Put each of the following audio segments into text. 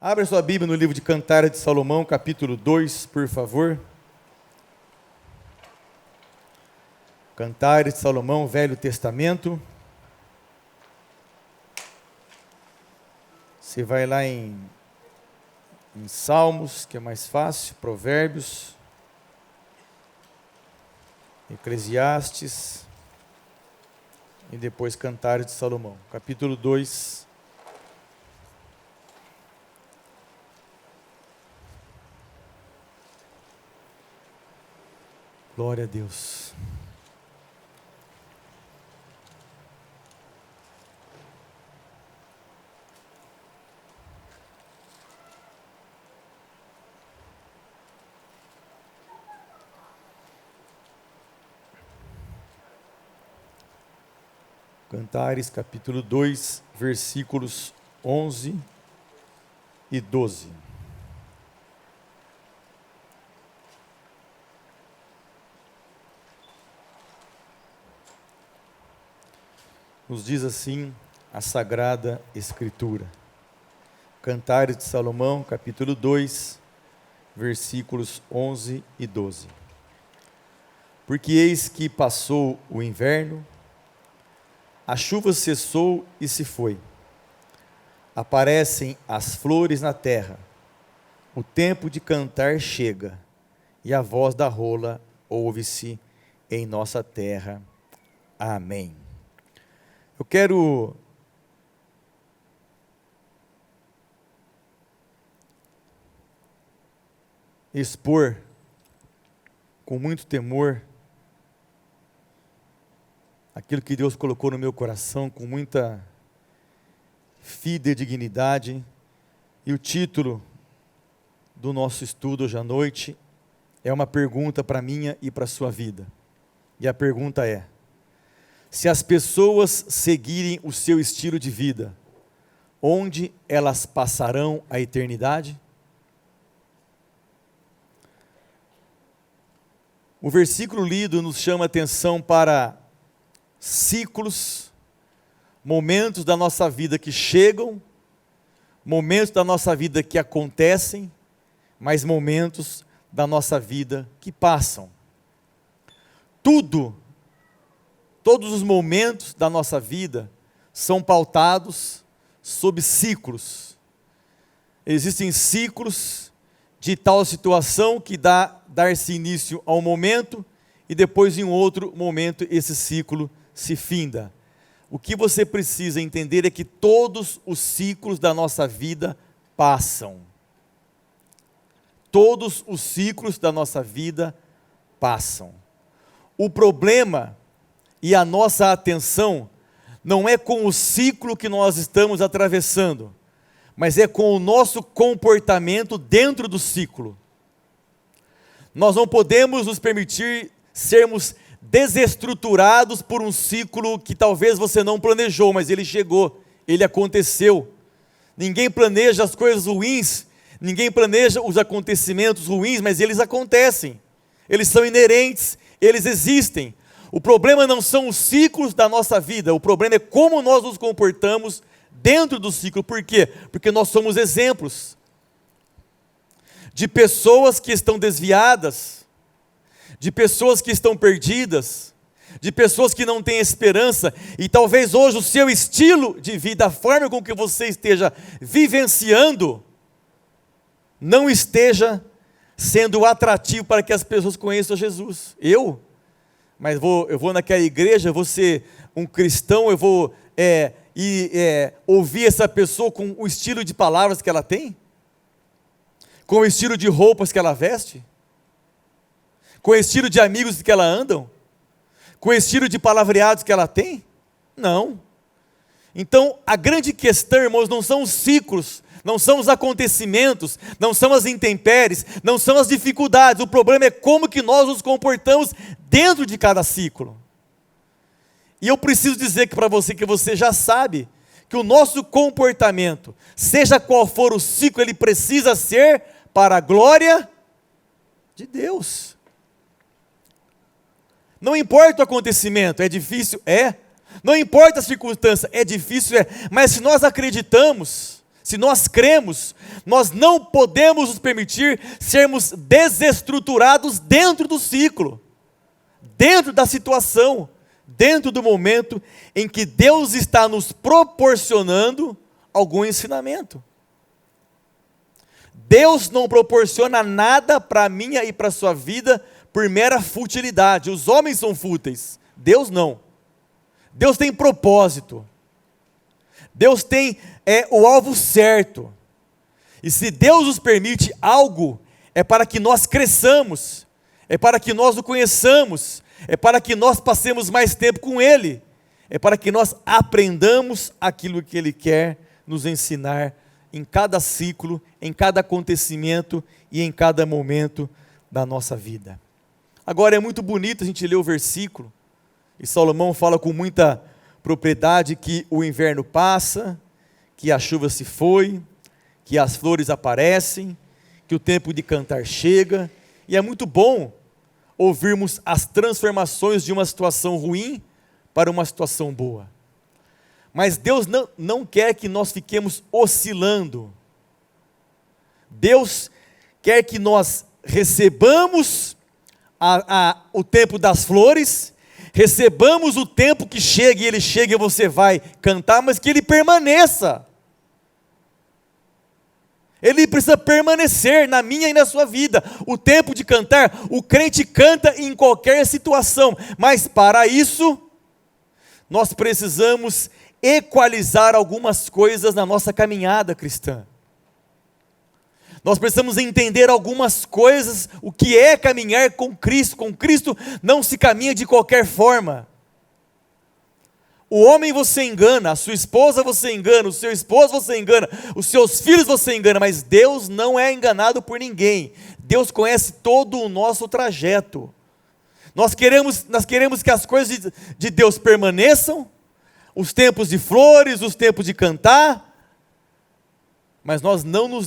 Abra sua Bíblia no livro de Cantares de Salomão, capítulo 2, por favor. Cantares de Salomão, Velho Testamento. Você vai lá em Salmos, que é mais fácil, Provérbios, Eclesiastes, e depois Cantares de Salomão, capítulo 2. Glória a Deus. Cantares, capítulo 2, versículos 11 e 12. Nos diz assim a Sagrada Escritura. Cantares de Salomão, capítulo 2, versículos 11 e 12. Porque eis que passou o inverno, a chuva cessou e se foi. Aparecem as flores na terra, o tempo de cantar chega, e a voz da rola ouve-se em nossa terra. Amém. Eu quero expor com muito temor aquilo que Deus colocou no meu coração, com muita fidedignidade, e o título do nosso estudo hoje à noite é uma pergunta para a minha e para a sua vida. E a pergunta é: se as pessoas seguirem o seu estilo de vida, onde elas passarão a eternidade? O versículo lido nos chama a atenção para ciclos, momentos da nossa vida que chegam, momentos da nossa vida que acontecem, mas momentos da nossa vida que passam. Todos os momentos da nossa vida são pautados sob ciclos. Existem ciclos de tal situação que dar-se início a um momento e depois em um outro momento esse ciclo se finda. O que você precisa entender é que todos os ciclos da nossa vida passam. Todos os ciclos da nossa vida passam. O problema e a nossa atenção não é com o ciclo que nós estamos atravessando, mas é com o nosso comportamento dentro do ciclo. Nós não podemos nos permitir sermos desestruturados por um ciclo que talvez você não planejou, mas ele chegou, ele aconteceu. Ninguém planeja as coisas ruins, ninguém planeja os acontecimentos ruins, mas eles acontecem, eles são inerentes, eles existem. O problema não são os ciclos da nossa vida, o problema é como nós nos comportamos dentro do ciclo. Por quê? Porque nós somos exemplos de pessoas que estão desviadas, de pessoas que estão perdidas, de pessoas que não têm esperança, e talvez hoje o seu estilo de vida, a forma com que você esteja vivenciando, não esteja sendo atrativo para que as pessoas conheçam Jesus. Mas eu vou naquela igreja, eu vou ser um cristão, eu vou ouvir essa pessoa com o estilo de palavras que ela tem? Com o estilo de roupas que ela veste? Com o estilo de amigos que ela andam? Com o estilo de palavreados que ela tem? Não. Então, a grande questão, irmãos, não são os ciclos, não são os acontecimentos, não são as intempéries, não são as dificuldades. O problema é como que nós nos comportamos dentro de cada ciclo. E eu preciso dizer que para você, que você já sabe, que o nosso comportamento, seja qual for o ciclo, ele precisa ser para a glória de Deus. Não importa o acontecimento, é difícil? É. Não importa a circunstância, é difícil? É. Mas se nós acreditamos, se nós cremos, nós não podemos nos permitir sermos desestruturados dentro do ciclo, dentro da situação, dentro do momento em que Deus está nos proporcionando algum ensinamento. Deus não proporciona nada para a minha e para a sua vida por mera futilidade. Os homens são fúteis, Deus não. Deus tem propósito. Deus tem o alvo certo. E se Deus nos permite algo, é para que nós cresçamos, é para que nós o conheçamos, é para que nós passemos mais tempo com Ele, é para que nós aprendamos aquilo que Ele quer nos ensinar em cada ciclo, em cada acontecimento e em cada momento da nossa vida. Agora é muito bonito a gente ler o versículo, e Salomão fala com muita propriedade que o inverno passa, que a chuva se foi, que as flores aparecem, que o tempo de cantar chega, e é muito bom ouvirmos as transformações de uma situação ruim para uma situação boa. Mas Deus não quer que nós fiquemos oscilando. Deus quer que nós recebamos o tempo das flores, recebamos o tempo que chega e ele chega e você vai cantar, mas que ele permaneça. Ele precisa permanecer na minha e na sua vida. O tempo de cantar, o crente canta em qualquer situação, mas para isso, nós precisamos equalizar algumas coisas na nossa caminhada cristã. Nós precisamos entender algumas coisas, o que é caminhar com Cristo. Com Cristo não se caminha de qualquer forma. O homem você engana, a sua esposa você engana, o seu esposo você engana, os seus filhos você engana, mas Deus não é enganado por ninguém. Deus conhece todo o nosso trajeto. Nós queremos que as coisas de Deus permaneçam, os tempos de flores, os tempos de cantar, mas nós não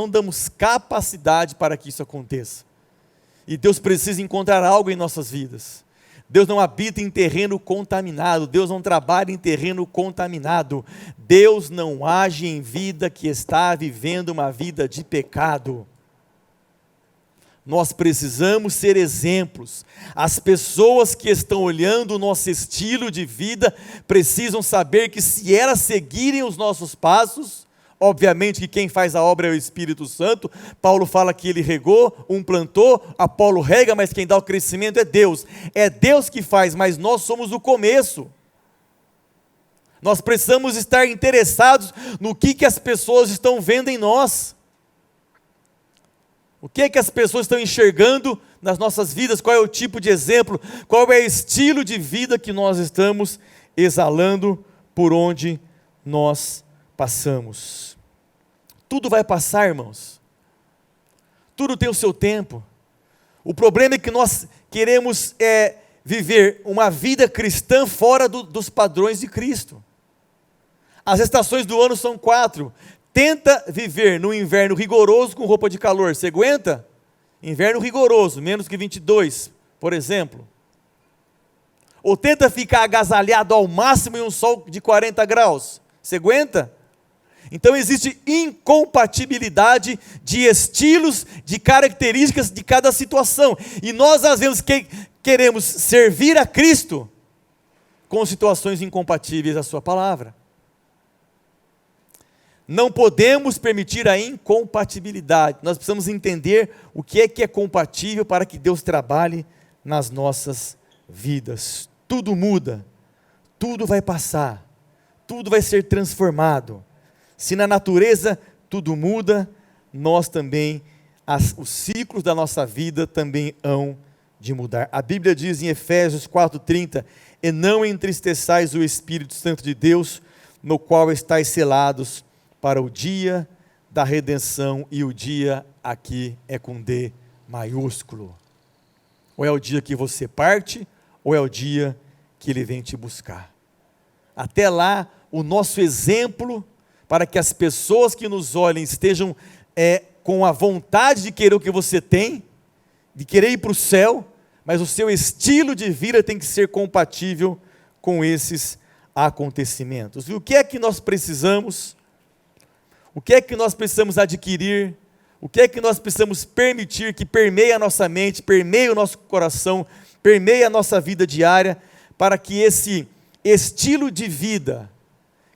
damos capacidade para que isso aconteça. E Deus precisa encontrar algo em nossas vidas. Deus não habita em terreno contaminado, Deus não trabalha em terreno contaminado, Deus não age em vida que está vivendo uma vida de pecado. Nós precisamos ser exemplos. As pessoas que estão olhando o nosso estilo de vida precisam saber que se elas seguirem os nossos passos, obviamente que quem faz a obra é o Espírito Santo. Paulo fala que ele regou, um plantou, Apolo rega, mas quem dá o crescimento é Deus. É Deus que faz, mas nós somos o começo. Nós precisamos estar interessados no que as pessoas estão vendo em nós. O que as pessoas estão enxergando nas nossas vidas? Qual é o tipo de exemplo? Qual é o estilo de vida que nós estamos exalando por onde nós passamos? Tudo vai passar, irmãos. Tudo tem o seu tempo. O problema é que nós queremos viver uma vida cristã fora dos padrões de Cristo. As estações do ano são 4. Tenta viver no inverno rigoroso com roupa de calor. Você aguenta? Inverno rigoroso, menos que 22, por exemplo. Ou tenta ficar agasalhado ao máximo em um sol de 40 graus. Você aguenta? Então existe incompatibilidade de estilos, de características de cada situação. E nós às vezes queremos servir a Cristo com situações incompatíveis à sua palavra. Não podemos permitir a incompatibilidade. Nós precisamos entender o que é compatível para que Deus trabalhe nas nossas vidas. Tudo muda, tudo vai passar, tudo vai ser transformado. Se na natureza tudo muda, nós também, os ciclos da nossa vida também hão de mudar. A Bíblia diz em Efésios 4:30, e não entristeçais o Espírito Santo de Deus, no qual estáis selados para o dia da redenção, e o dia aqui é com D maiúsculo. Ou é o dia que você parte, ou é o dia que Ele vem te buscar. Até lá, o nosso exemplo, para que as pessoas que nos olhem estejam com a vontade de querer o que você tem, de querer ir para o céu, mas o seu estilo de vida tem que ser compatível com esses acontecimentos. E o que é que nós precisamos O que é que nós precisamos adquirir? O que é que nós precisamos permitir que permeie a nossa mente, permeie o nosso coração, permeie a nossa vida diária, para que esse estilo de vida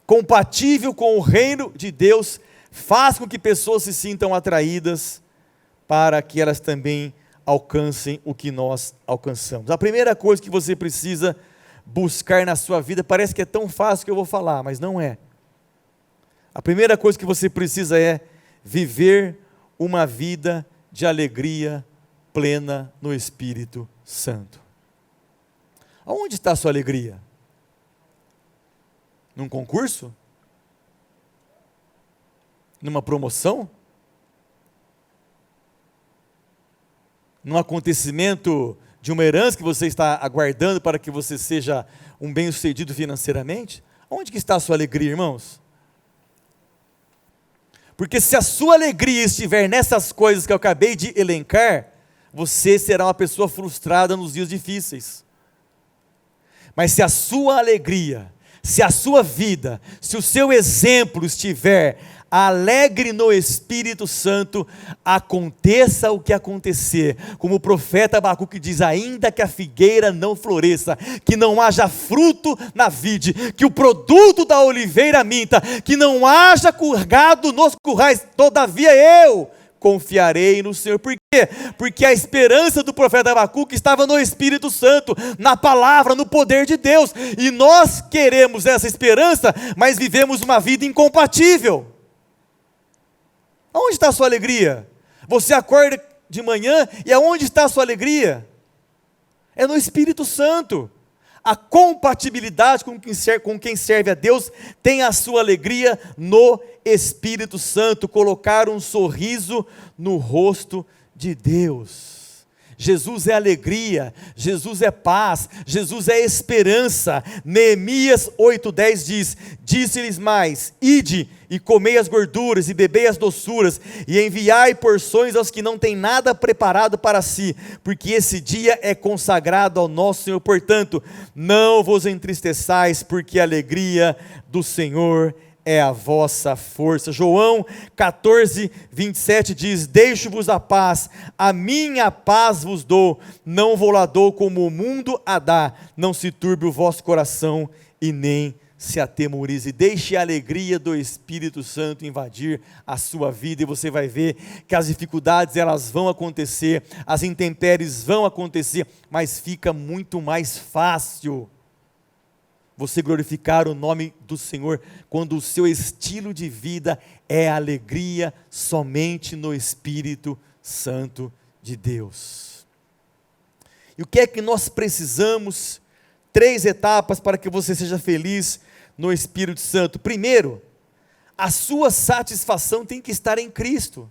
compatível com o reino de Deus faça com que pessoas se sintam atraídas para que elas também alcancem o que nós alcançamos. A primeira coisa que você precisa buscar na sua vida, parece que é tão fácil que eu vou falar, mas não é. A primeira coisa que você precisa é viver uma vida de alegria plena no Espírito Santo. Aonde está a sua alegria? Num concurso? Numa promoção? Num acontecimento de uma herança que você está aguardando para que você seja um bem-sucedido financeiramente? Onde que está a sua alegria, irmãos? Porque se a sua alegria estiver nessas coisas que eu acabei de elencar, você será uma pessoa frustrada nos dias difíceis. Mas se a sua alegria, se a sua vida, se o seu exemplo estiver alegre no Espírito Santo, aconteça o que acontecer, como o profeta Abacuque diz, ainda que a figueira não floresça, que não haja fruto na vide, que o produto da oliveira minta, que não haja gado nos currais, todavia eu confiarei no Senhor. Por quê? Porque a esperança do profeta Abacuque estava no Espírito Santo, na palavra, no poder de Deus, e nós queremos essa esperança, mas vivemos uma vida incompatível. Onde está a sua alegria? Você acorda de manhã e aonde está a sua alegria? É no Espírito Santo. A compatibilidade com quem serve a Deus tem a sua alegria no Espírito Santo, colocar um sorriso no rosto de Deus. Jesus é alegria, Jesus é paz, Jesus é esperança. Neemias 8:10 diz, disse-lhes mais, ide e comei as gorduras e bebei as doçuras e enviai porções aos que não têm nada preparado para si, porque esse dia é consagrado ao nosso Senhor. Portanto, não vos entristeçais, porque a alegria do Senhor é a vossa força. João 14:27 diz, deixo-vos a paz, a minha paz vos dou, não vou lá dou como o mundo a dá, não se turbe o vosso coração e nem se atemorize. Deixe a alegria do Espírito Santo invadir a sua vida e você vai ver que as dificuldades elas vão acontecer, as intempéries vão acontecer, mas fica muito mais fácil você glorificar o nome do Senhor, quando o seu estilo de vida é alegria somente no Espírito Santo de Deus. E o que é que nós precisamos? 3 etapas para que você seja feliz no Espírito Santo. Primeiro, a sua satisfação tem que estar em Cristo.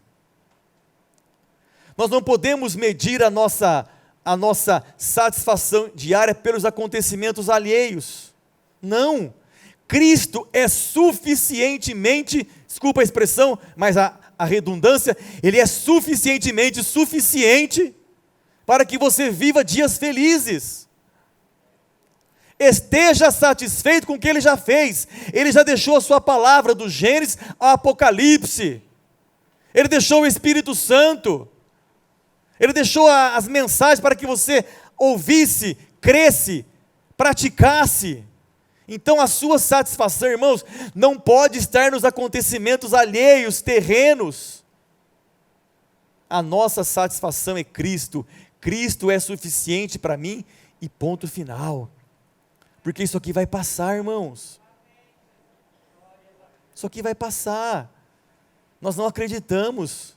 Nós não podemos medir a nossa satisfação diária pelos acontecimentos alheios. Não, Cristo é suficientemente, desculpa a expressão, mas a redundância, Ele é suficientemente suficiente para que você viva dias felizes. Esteja satisfeito com o que Ele já fez. Ele já deixou a sua palavra do Gênesis ao Apocalipse. Ele deixou o Espírito Santo. Ele deixou as mensagens para que você ouvisse, cresce, praticasse. Então a sua satisfação, irmãos, não pode estar nos acontecimentos alheios, terrenos. A nossa satisfação é Cristo. Cristo é suficiente para mim e ponto final. Porque isso aqui vai passar, irmãos. Isso aqui vai passar. Nós não acreditamos.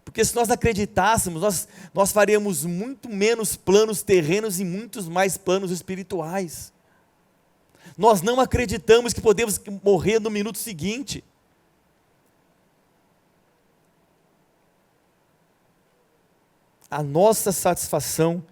Porque se nós acreditássemos, nós faríamos muito menos planos terrenos e muitos mais planos espirituais. Nós não acreditamos que podemos morrer no minuto seguinte. A nossa satisfação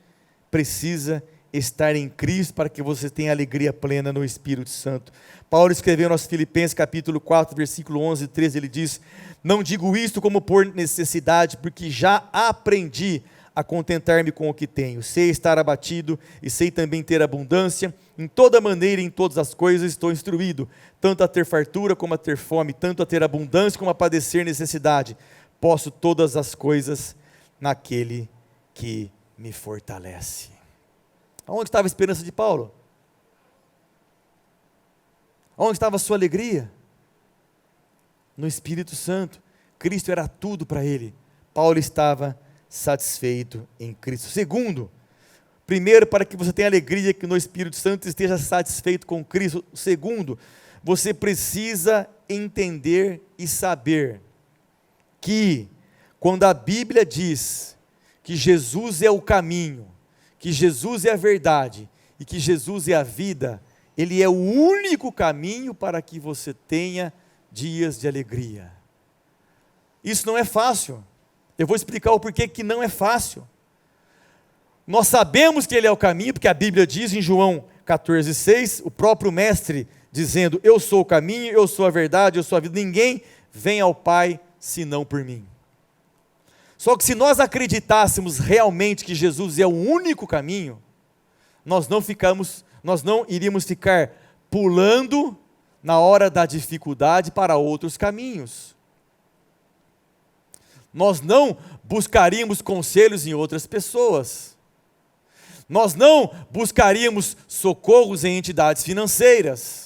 precisa estar em Cristo para que você tenha alegria plena no Espírito Santo. Paulo escreveu aos Filipenses capítulo 4, versículo 11 e 13, ele diz, não digo isto como por necessidade, porque já aprendi a contentar-me com o que tenho. Sei estar abatido e sei também ter abundância. Em toda maneira e em todas as coisas estou instruído, tanto a ter fartura como a ter fome, tanto a ter abundância como a padecer necessidade. Posso todas as coisas naquele que me fortalece. Onde estava a esperança de Paulo? Onde estava a sua alegria? No Espírito Santo. Cristo era tudo para ele. Paulo estava satisfeito em Cristo. Segundo, primeiro, para que você tenha alegria que no Espírito Santo esteja satisfeito com Cristo. Segundo, você precisa entender e saber que quando a Bíblia diz que Jesus é o caminho, que Jesus é a verdade e que Jesus é a vida, Ele é o único caminho para que você tenha dias de alegria. Isso não é fácil. Eu vou explicar o porquê que não é fácil. Nós sabemos que Ele é o caminho, porque a Bíblia diz em João 14,6, o próprio Mestre dizendo, eu sou o caminho, eu sou a verdade, eu sou a vida, ninguém vem ao Pai senão por mim. Só que se nós acreditássemos realmente que Jesus é o único caminho, nós não iríamos ficar pulando na hora da dificuldade para outros caminhos. Nós não buscaríamos conselhos em outras pessoas. Nós não buscaríamos socorros em entidades financeiras.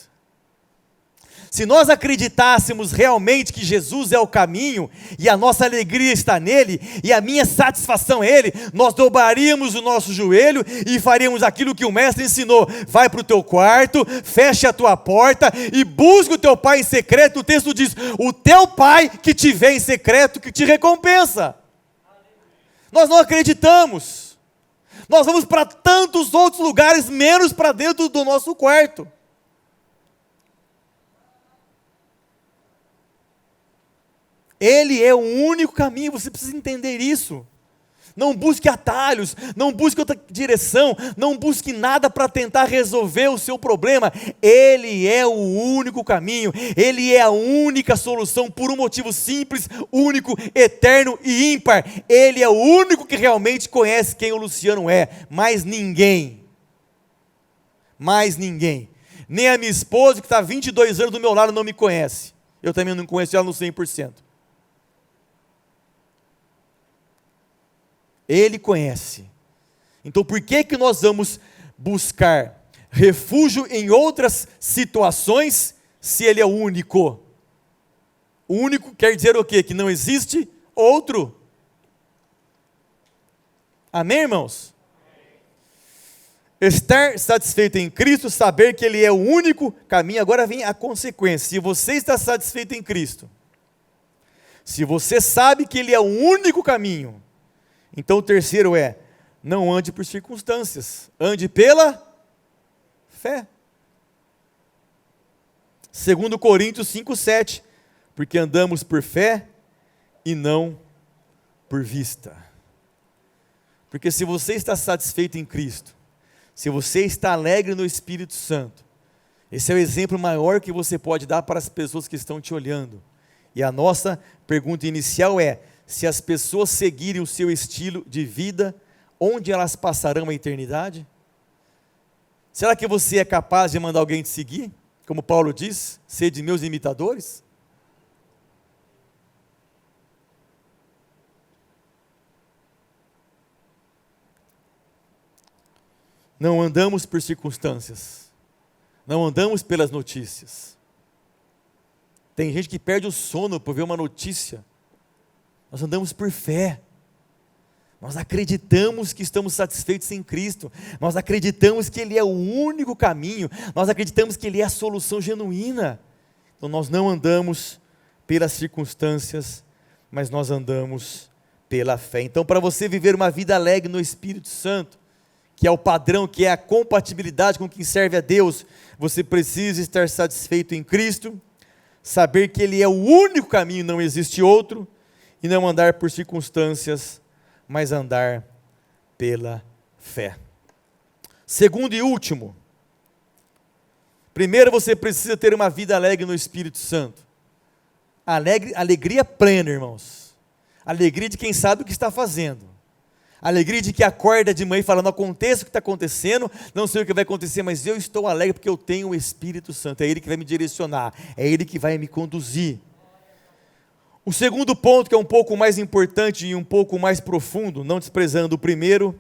Se nós acreditássemos realmente que Jesus é o caminho, e a nossa alegria está nele, e a minha satisfação é ele, nós dobraríamos o nosso joelho e faríamos aquilo que o Mestre ensinou. Vai para o teu quarto, feche a tua porta e busca o teu Pai em secreto. O texto diz, o teu Pai que te vê em secreto, que te recompensa. Nós não acreditamos. Nós vamos para tantos outros lugares, menos para dentro do nosso quarto. Ele é o único caminho, você precisa entender isso. Não busque atalhos, não busque outra direção, não busque nada para tentar resolver o seu problema. Ele é o único caminho, Ele é a única solução por um motivo simples, único, eterno e ímpar. Ele é o único que realmente conhece quem o Luciano é, mais ninguém. Mais ninguém. Nem a minha esposa, que está há 22 anos do meu lado, não me conhece. Eu também não conheço ela no 100%. Ele conhece. Então por que nós vamos buscar refúgio em outras situações, se Ele é o único? O único quer dizer o quê? Que não existe outro. Amém, irmãos? Estar satisfeito em Cristo, saber que Ele é o único caminho. Agora vem a consequência. Se você está satisfeito em Cristo, se você sabe que Ele é o único caminho, então o terceiro é, não ande por circunstâncias, ande pela fé. 2 Coríntios 5,7, porque andamos por fé e não por vista. Porque se você está satisfeito em Cristo, se você está alegre no Espírito Santo, esse é o exemplo maior que você pode dar para as pessoas que estão te olhando. E a nossa pergunta inicial é, se as pessoas seguirem o seu estilo de vida, onde elas passarão a eternidade? Será que você é capaz de mandar alguém te seguir? Como Paulo diz, sede meus imitadores? Não andamos por circunstâncias, não andamos pelas notícias. Tem gente que perde o sono por ver uma notícia. Nós andamos por fé. Nós acreditamos que estamos satisfeitos em Cristo. Nós acreditamos que Ele é o único caminho. Nós acreditamos que Ele é a solução genuína. Então nós não andamos pelas circunstâncias, mas nós andamos pela fé. Então, para você viver uma vida alegre no Espírito Santo, que é o padrão, que é a compatibilidade com quem serve a Deus, você precisa estar satisfeito em Cristo, saber que Ele é o único caminho, não existe outro, e não andar por circunstâncias, mas andar pela fé. Segundo e último, primeiro você precisa ter uma vida alegre no Espírito Santo. Alegria plena, irmãos. Alegria de quem sabe o que está fazendo. Alegria de que acorda de manhã e fala, não aconteça o que está acontecendo, não sei o que vai acontecer, mas eu estou alegre porque eu tenho o Espírito Santo, é Ele que vai me direcionar, é Ele que vai me conduzir. O segundo ponto, que é um pouco mais importante e um pouco mais profundo, não desprezando o primeiro,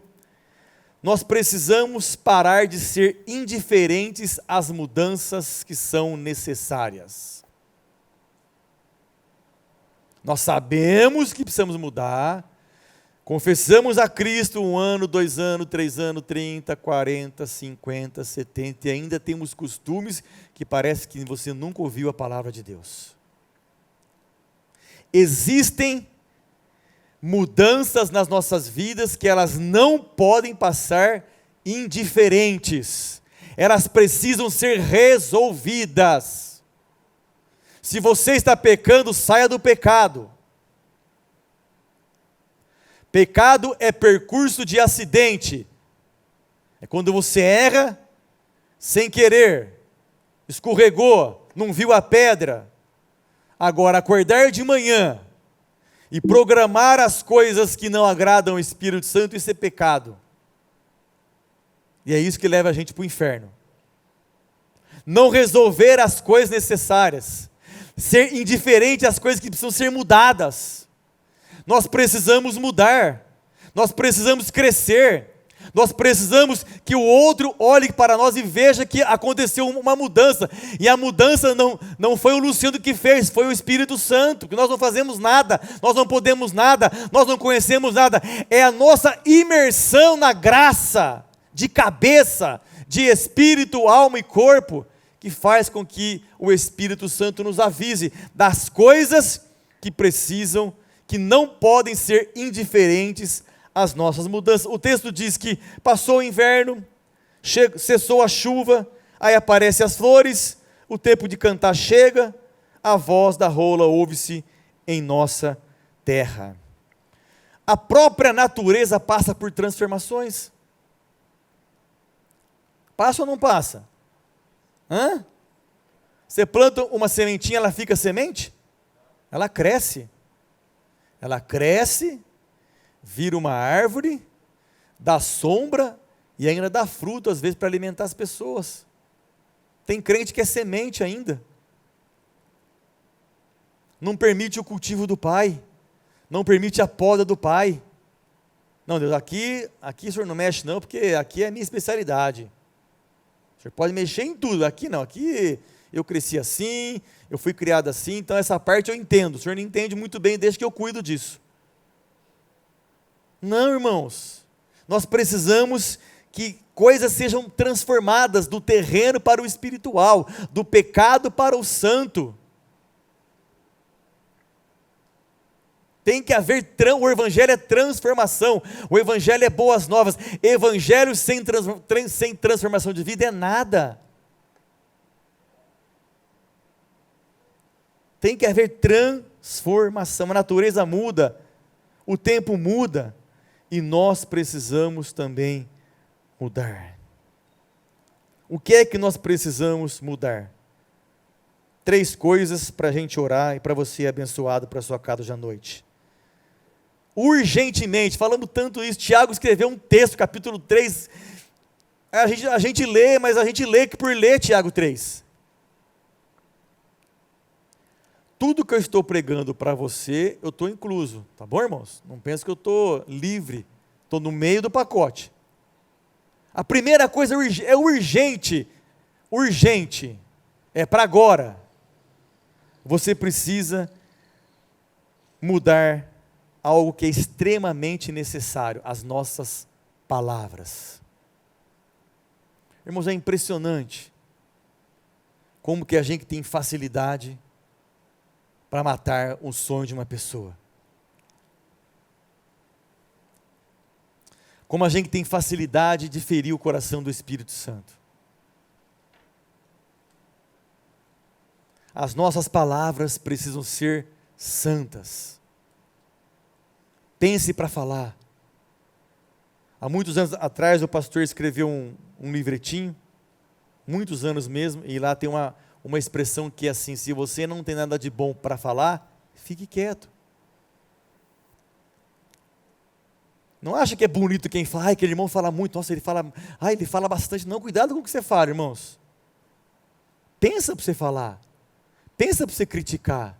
nós precisamos parar de ser indiferentes às mudanças que são necessárias. Nós sabemos que precisamos mudar, confessamos a Cristo 1 ano, 2 anos, 3 anos, 30, 40, 50, 70, e ainda temos costumes que parece que você nunca ouviu a palavra de Deus. Existem mudanças nas nossas vidas que elas não podem passar indiferentes, elas precisam ser resolvidas. Se você está pecando, saia do pecado. Pecado é percurso de acidente, é quando você erra sem querer, escorregou, não viu a pedra. Agora, acordar de manhã e programar as coisas que não agradam ao Espírito Santo, isso é pecado. E é isso que leva a gente para o inferno. Não resolver as coisas necessárias, ser indiferente às coisas que precisam ser mudadas. Nós precisamos mudar, nós precisamos crescer, nós precisamos que o outro olhe para nós e veja que aconteceu uma mudança, e a mudança não foi o Luciano que fez, foi o Espírito Santo, que nós não fazemos nada, nós não podemos nada, nós não conhecemos nada, é a nossa imersão na graça, de cabeça, de espírito, alma e corpo, que faz com que o Espírito Santo nos avise das coisas que precisam, que não podem ser indiferentes às nossas mudanças. O texto diz que passou o inverno, cessou a chuva, aí aparecem as flores, o tempo de cantar chega, a voz da rola ouve-se em nossa terra. A própria natureza passa por transformações. Passa ou não passa? Você planta uma sementinha, ela fica semente? Ela cresce. Ela cresce, vira uma árvore, dá sombra e ainda dá fruto, às vezes, para alimentar as pessoas. Tem crente que é semente ainda. Não permite o cultivo do Pai. Não permite a poda do Pai. Não, Deus, aqui o Senhor não mexe não, porque aqui é a minha especialidade. O Senhor pode mexer em tudo, aqui não, aqui eu cresci assim, eu fui criado assim, então essa parte eu entendo, o Senhor não entende muito bem, desde que eu cuido disso. Não, irmãos, nós precisamos que coisas sejam transformadas do terreno para o espiritual, do pecado para o santo. Tem que haver, o evangelho é transformação, o evangelho é boas novas, evangelho sem transformação de vida é nada. Tem que haver transformação, a natureza muda, o tempo muda, e nós precisamos também mudar. O que é que nós precisamos mudar? 3 coisas para a gente orar e para você abençoado para a sua casa hoje à noite. Urgentemente, falamos tanto isso, Tiago escreveu um texto, capítulo 3, a gente lê, mas a gente lê que por ler Tiago 3. Tudo que eu estou pregando para você, eu estou incluso, tá bom, irmãos? Não pense que eu estou livre, estou no meio do pacote. A primeira coisa é urgente, é para agora. Você precisa mudar algo que é extremamente necessário, as nossas palavras. Irmãos, é impressionante como que a gente tem facilidade para matar o sonho de uma pessoa. Como a gente tem facilidade de ferir o coração do Espírito Santo. As nossas palavras precisam ser santas. Pense para falar. Há muitos anos atrás, o pastor escreveu um livretinho, muitos anos mesmo, e lá tem uma expressão que é assim: se você não tem nada de bom para falar, fique quieto. Não acha que é bonito quem fala, ai, aquele irmão fala muito, nossa, ele fala bastante. Não, cuidado com o que você fala, irmãos. Pensa para você falar. Pensa para você criticar.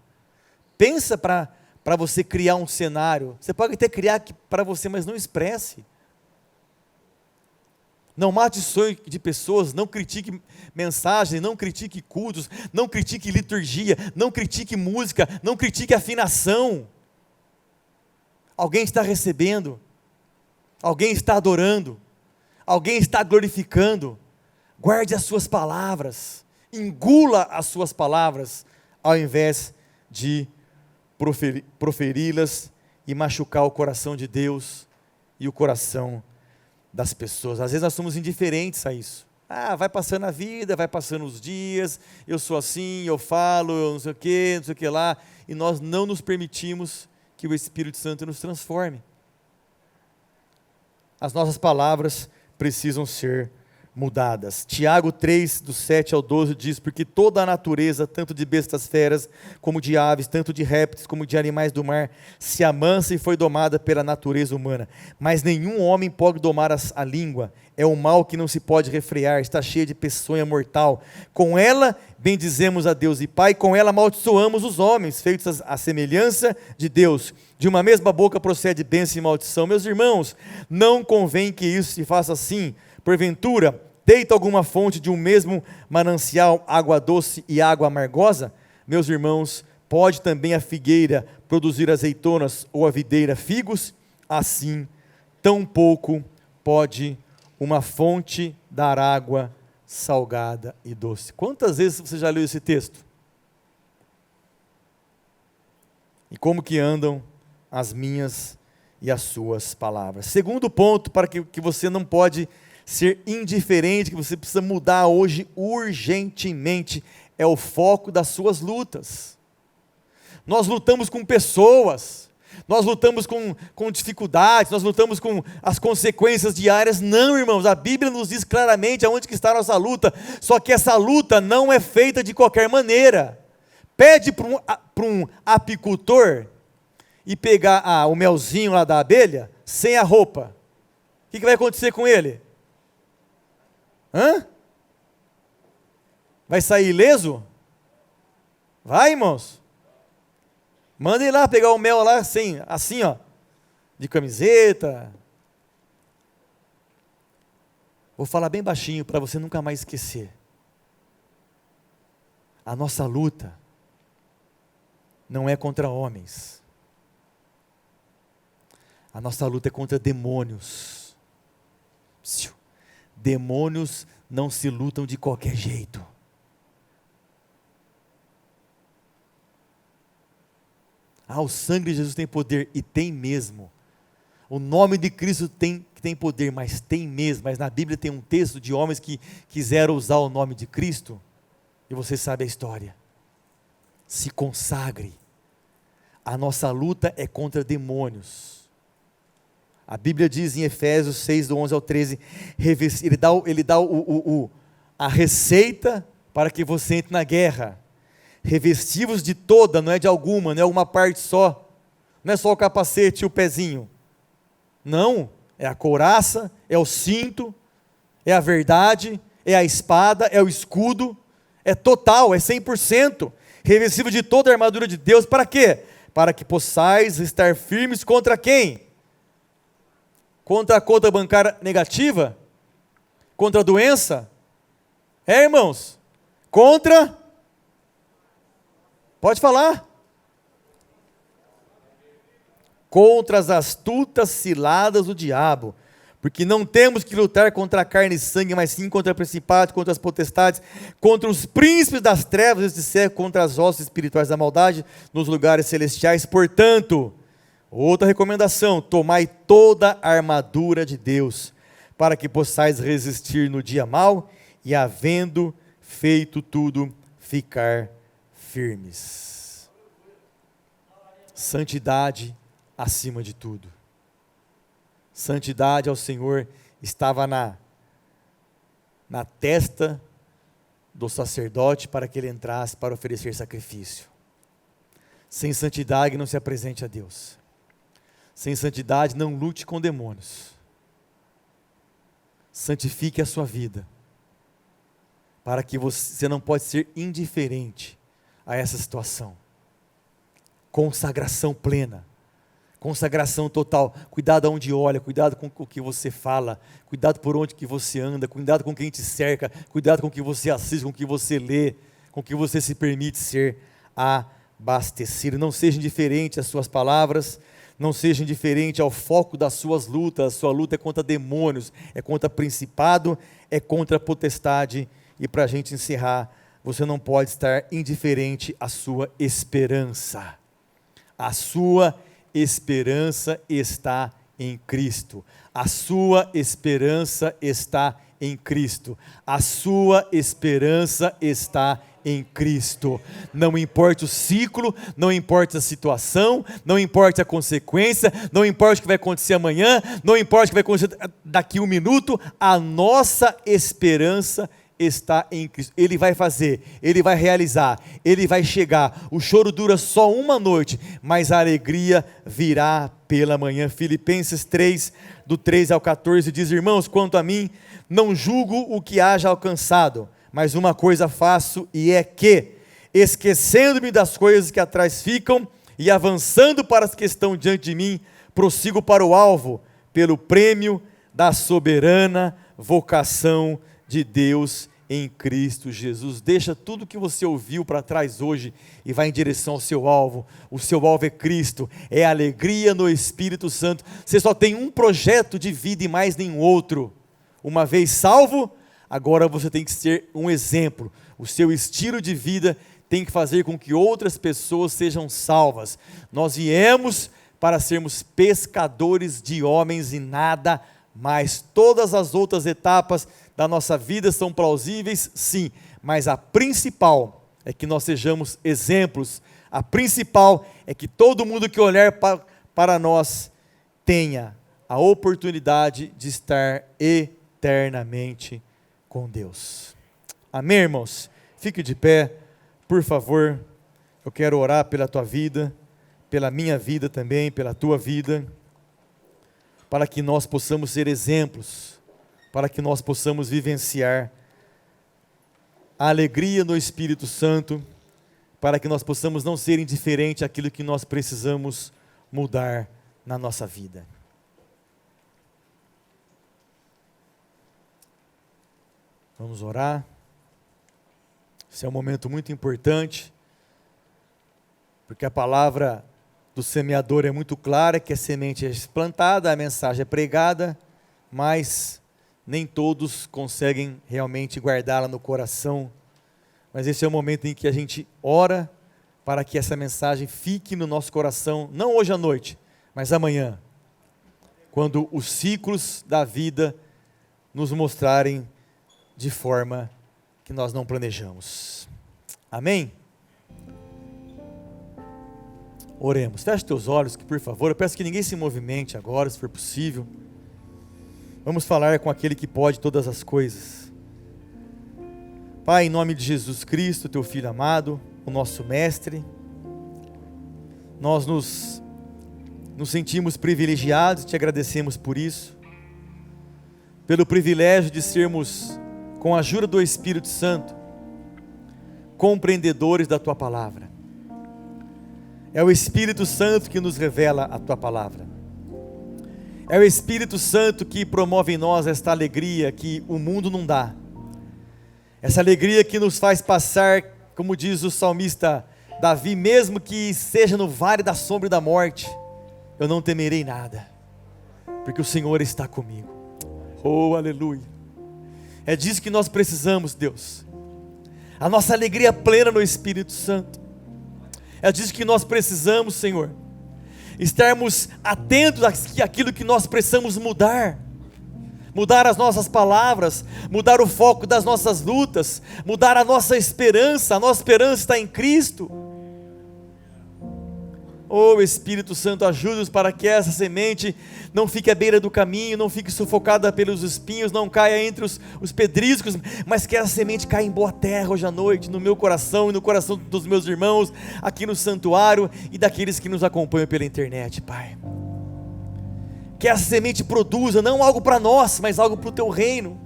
Pensa para você criar um cenário. Você pode até criar para você, mas não expresse. Não mate sonho de pessoas, não critique mensagem, não critique cultos, não critique liturgia, não critique música, não critique afinação. Alguém está recebendo, alguém está adorando, alguém está glorificando. Guarde as suas palavras, engula as suas palavras, ao invés de proferi-las e machucar o coração de Deus e o coração das pessoas. Às vezes nós somos indiferentes a isso. Vai passando a vida, vai passando os dias, eu sou assim, eu falo, eu não sei o que lá, e nós não nos permitimos que o Espírito Santo nos transforme. As nossas palavras precisam ser mudadas. Tiago 3, do 7 ao 12 diz, porque toda a natureza, tanto de bestas feras, como de aves, tanto de répteis, como de animais do mar, se amansa e foi domada pela natureza humana. Mas nenhum homem pode domar a língua, é um mal que não se pode refrear, está cheia de peçonha mortal. Com ela bendizemos a Deus e Pai, com ela amaldiçoamos os homens, feitos à semelhança de Deus. De uma mesma boca procede bênção e maldição. Meus irmãos, não convém que isso se faça assim. Porventura, deita alguma fonte de um mesmo manancial, água doce e água amargosa? Meus irmãos, pode também a figueira produzir azeitonas ou a videira figos? Assim, tampouco pode uma fonte dar água salgada e doce. Quantas vezes você já leu esse texto? E como que andam as minhas e as suas palavras? Segundo ponto, para que você não pode ser indiferente, que você precisa mudar hoje urgentemente, é o foco das suas lutas. Nós lutamos com pessoas, nós lutamos com dificuldades, nós lutamos com as consequências diárias. Não, irmãos, a Bíblia nos diz claramente aonde que está a nossa luta, só que essa luta não é feita de qualquer maneira. Pede para um apicultor e pegar o melzinho lá da abelha, sem a roupa, o que vai acontecer com ele? Vai sair ileso? Vai, irmãos. Mandem lá pegar o mel lá assim, ó, de camiseta. Vou falar bem baixinho para você nunca mais esquecer. A nossa luta não é contra homens. A nossa luta é contra demônios. Demônios não se lutam de qualquer jeito. O sangue de Jesus tem poder, e tem mesmo. O nome de Cristo tem poder, mas tem mesmo. Mas na Bíblia tem um texto de homens que quiseram usar o nome de Cristo, e você sabe a história. Se consagre. A nossa luta é contra demônios. A Bíblia diz em Efésios 6, do 11 ao 13, ele dá a receita para que você entre na guerra. Revestivos de toda, não é de alguma, não é uma parte só, não é só o capacete e o pezinho, não, é a couraça, é o cinto, é a verdade, é a espada, é o escudo, é total, é 100%, revestido de toda a armadura de Deus. Para quê? Para que possais estar firmes contra quem? Contra a conta bancária negativa? Contra a doença? Irmãos? Pode falar. Contra as astutas ciladas do diabo, porque não temos que lutar contra a carne e sangue, mas sim contra principados, contra as potestades, contra os príncipes das trevas deste século, contra as hostes espirituais da maldade nos lugares celestiais. Portanto, outra recomendação: tomai toda a armadura de Deus, para que possais resistir no dia mau, e havendo feito tudo, ficar firmes. Santidade acima de tudo. Santidade ao Senhor estava na testa do sacerdote para que ele entrasse para oferecer sacrifício. Sem santidade não se apresente a Deus. Sem santidade, não lute com demônios. Santifique a sua vida, para que você não pode ser indiferente a essa situação. Consagração plena, consagração total. Cuidado aonde olha, cuidado com o que você fala, cuidado por onde que você anda, cuidado com quem te cerca, cuidado com o que você assiste, com o que você lê, com o que você se permite ser abastecido. Não seja indiferente às suas palavras, não seja indiferente ao foco das suas lutas. A sua luta é contra demônios, é contra principado, é contra potestade. E para a gente encerrar, você não pode estar indiferente à sua esperança. A sua esperança está em Cristo. A sua esperança está em Cristo. A sua esperança está em Cristo. Não importa o ciclo, não importa a situação, não importa a consequência, não importa o que vai acontecer amanhã, não importa o que vai acontecer daqui a um minuto, a nossa esperança está em Cristo. Ele vai fazer, Ele vai realizar, Ele vai chegar. O choro dura só uma noite, mas a alegria virá pela manhã. Filipenses 3, do 13 ao 14 diz: irmãos, quanto a mim, não julgo o que haja alcançado, mas uma coisa faço, e é que, esquecendo-me das coisas que atrás ficam, e avançando para as que estão diante de mim, prossigo para o alvo, pelo prêmio da soberana vocação de Deus em Cristo Jesus. Deixa tudo que você ouviu para trás hoje e vai em direção ao seu alvo. O seu alvo é Cristo, é alegria no Espírito Santo. Você só tem um projeto de vida e mais nenhum outro. Uma vez salvo, agora você tem que ser um exemplo. O seu estilo de vida tem que fazer com que outras pessoas sejam salvas. Nós viemos para sermos pescadores de homens e nada mais. Todas as outras etapas da nossa vida são plausíveis, sim, mas a principal é que nós sejamos exemplos. A principal é que todo mundo que olhar para nós tenha a oportunidade de estar eternamente com Deus. Amém, irmãos? Fique de pé, por favor. Eu quero orar pela tua vida, pela minha vida também, pela tua vida, para que nós possamos ser exemplos, para que nós possamos vivenciar a alegria no Espírito Santo, para que nós possamos não ser indiferentes àquilo que nós precisamos mudar na nossa vida. Vamos orar. Esse é um momento muito importante, porque a palavra do semeador é muito clara, que a semente é plantada, a mensagem é pregada, mas nem todos conseguem realmente guardá-la no coração. Mas esse é o momento em que a gente ora para que essa mensagem fique no nosso coração, não hoje à noite, mas amanhã, quando os ciclos da vida nos mostrarem de forma que nós não planejamos. Amém? Oremos. Feche teus olhos, que por favor, eu peço que ninguém se movimente agora, se for possível. Vamos falar com aquele que pode todas as coisas. Pai, em nome de Jesus Cristo, teu Filho amado, o nosso Mestre, nós nos sentimos privilegiados e te agradecemos por isso, pelo privilégio de sermos, com a ajuda do Espírito Santo, compreendedores da tua palavra. É o Espírito Santo que nos revela a tua palavra. É o Espírito Santo que promove em nós esta alegria que o mundo não dá. Essa alegria que nos faz passar, como diz o salmista Davi, mesmo que seja no vale da sombra e da morte, eu não temerei nada, porque o Senhor está comigo. Oh, aleluia. É disso que nós precisamos, Deus. A nossa alegria plena no Espírito Santo. É disso que nós precisamos, Senhor. Estarmos atentos àquilo que nós precisamos mudar. Mudar as nossas palavras, mudar o foco das nossas lutas, mudar a nossa esperança. A nossa esperança está em Cristo. Oh, Espírito Santo, ajuda-nos para que essa semente não fique à beira do caminho, não fique sufocada pelos espinhos, não caia entre os pedriscos, mas que essa semente caia em boa terra hoje à noite, no meu coração e no coração dos meus irmãos, aqui no santuário e daqueles que nos acompanham pela internet, Pai. que essa semente produza, não algo para nós, mas algo para o teu reino,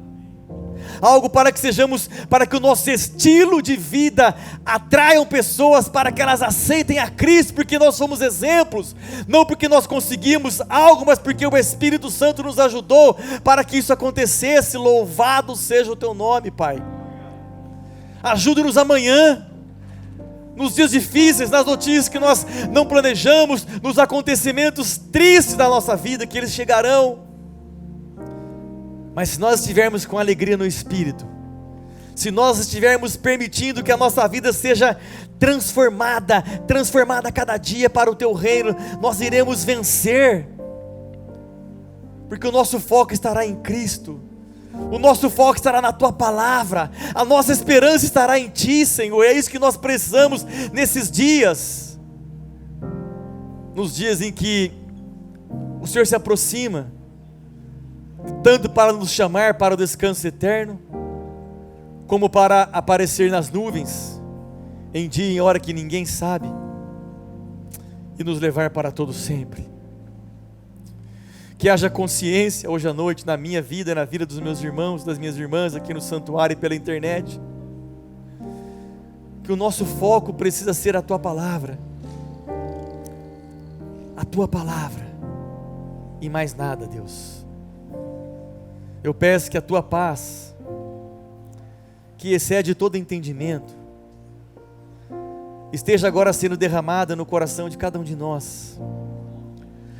algo para que o nosso estilo de vida atraiam pessoas, para que elas aceitem a Cristo, porque nós somos exemplos, não porque nós conseguimos algo, mas porque o Espírito Santo nos ajudou para que isso acontecesse. Louvado seja o teu nome, Pai. Ajude-nos amanhã, nos dias difíceis, nas notícias que nós não planejamos, nos acontecimentos tristes da nossa vida, que eles chegarão. Mas se nós estivermos com alegria no Espírito, se nós estivermos permitindo que a nossa vida seja transformada a cada dia para o teu reino, nós iremos vencer, porque o nosso foco estará em Cristo, o nosso foco estará na tua palavra, a nossa esperança estará em ti, Senhor. É isso que nós precisamos nesses dias, nos dias em que o Senhor se aproxima, tanto para nos chamar para o descanso eterno, como para aparecer nas nuvens, em dia e em hora que ninguém sabe, e nos levar para todo sempre. Que haja consciência hoje à noite na minha vida, na vida dos meus irmãos, das minhas irmãs aqui no santuário e pela internet, que o nosso foco precisa ser a tua palavra, e mais nada, Deus. Eu peço que a tua paz, que excede todo entendimento, esteja agora sendo derramada no coração de cada um de nós.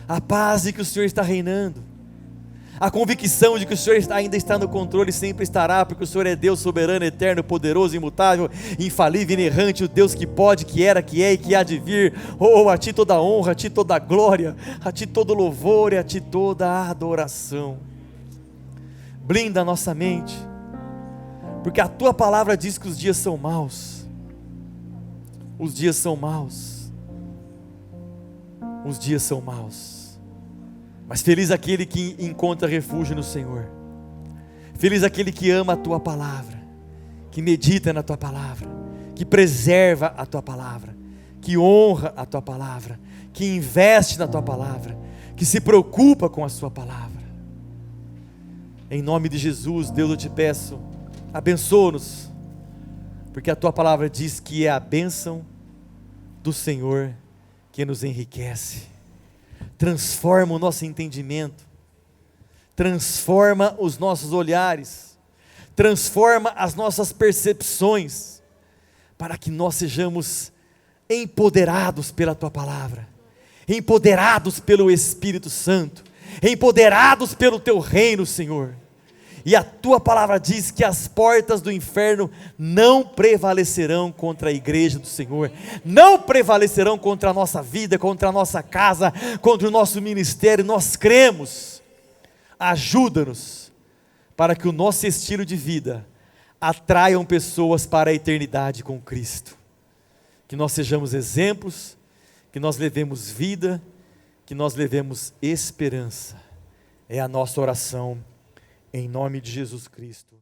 A paz de que o Senhor está reinando, a convicção de que o Senhor ainda está no controle e sempre estará, porque o Senhor é Deus soberano, eterno, poderoso, imutável, infalível, inerrante, o Deus que pode, que era, que é e que há de vir. Oh, a ti toda honra, a ti toda glória, a ti todo louvor e a ti toda adoração. Blinda a nossa mente, porque a tua palavra diz que os dias são maus. Os dias são maus. Os dias são maus. Mas feliz aquele que encontra refúgio no Senhor. Feliz aquele que ama a tua palavra, que medita na tua palavra, que preserva a tua palavra, que honra a tua palavra, que investe na tua palavra, que se preocupa com a sua palavra. Em nome de Jesus, Deus, eu te peço, abençoa-nos, porque a tua palavra diz que é a bênção do Senhor que nos enriquece. Transforma o nosso entendimento, transforma os nossos olhares, transforma as nossas percepções, para que nós sejamos empoderados pela tua palavra, empoderados pelo Espírito Santo, empoderados pelo teu reino, Senhor. E a tua palavra diz que as portas do inferno não prevalecerão contra a igreja do Senhor, não prevalecerão contra a nossa vida, contra a nossa casa, contra o nosso ministério. Nós cremos. Ajuda-nos para que o nosso estilo de vida atraiam pessoas para a eternidade com Cristo, que nós sejamos exemplos, que nós levemos vida, que nós levemos esperança. É a nossa oração, em nome de Jesus Cristo.